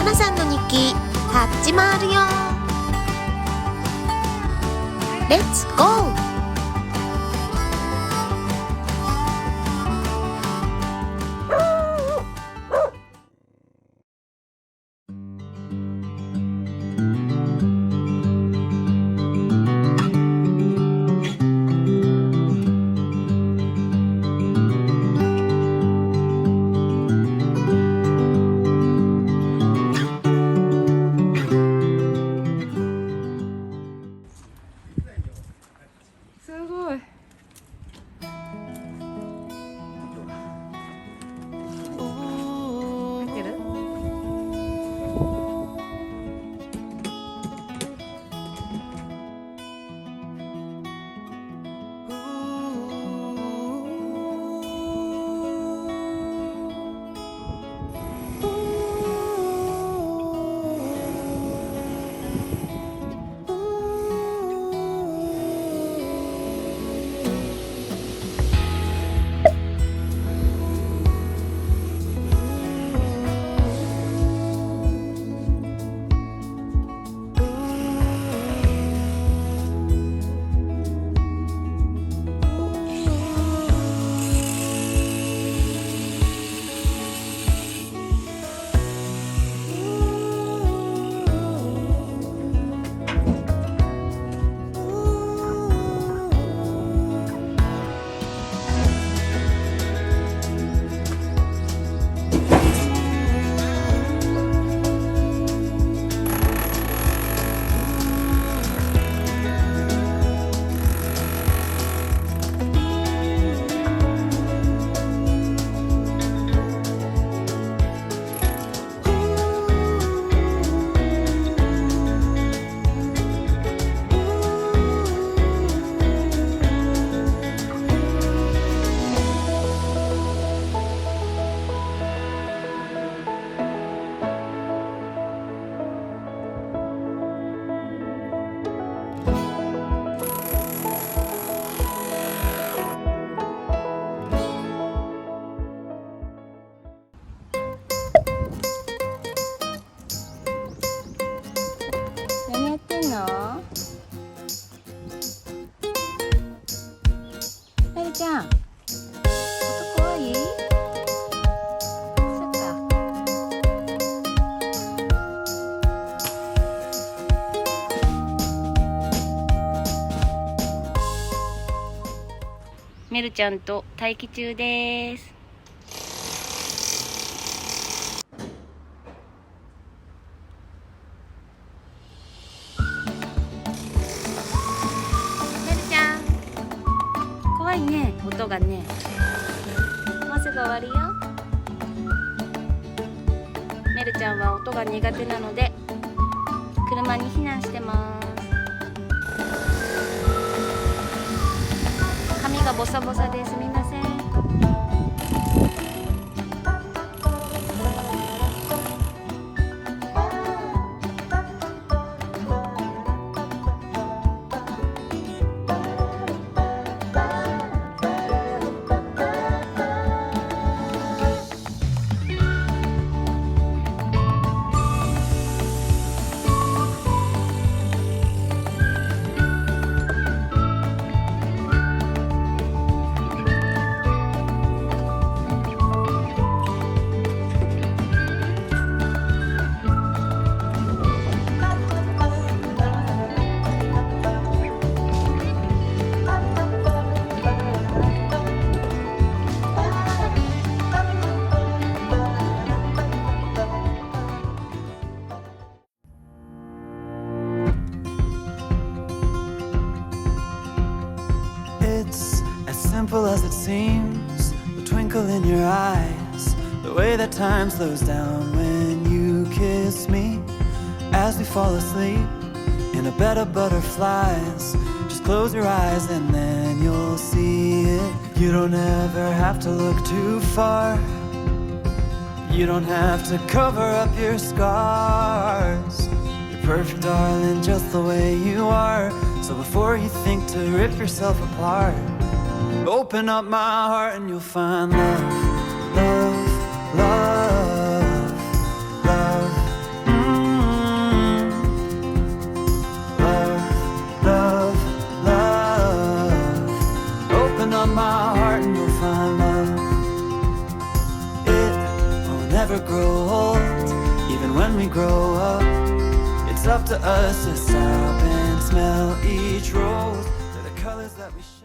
花さんの日記始まるよ。レッツゴー。ちゃん、音怖い？そっか。メルちゃんと待機中です。怖いね、音がね。もうすぐ終わるよ。メルちゃんは音が苦手なので車に避難してます。髪がボサボサですみません。It's as simple as it seems, the twinkle in your eyes, the way that time slows down when you kiss me. As we fall asleep in a bed of butterflies, just close your eyes and then you'll see it. You don't ever have to look too far, you don't have to cover up your scars. You're perfect, darling, just the way you are. So before you think to rip yourself apart, open up my heart and you'll find love, love, love, love, never grow old, even when we grow up. It's up to us to stop and smell each rose. They're the colors that we share.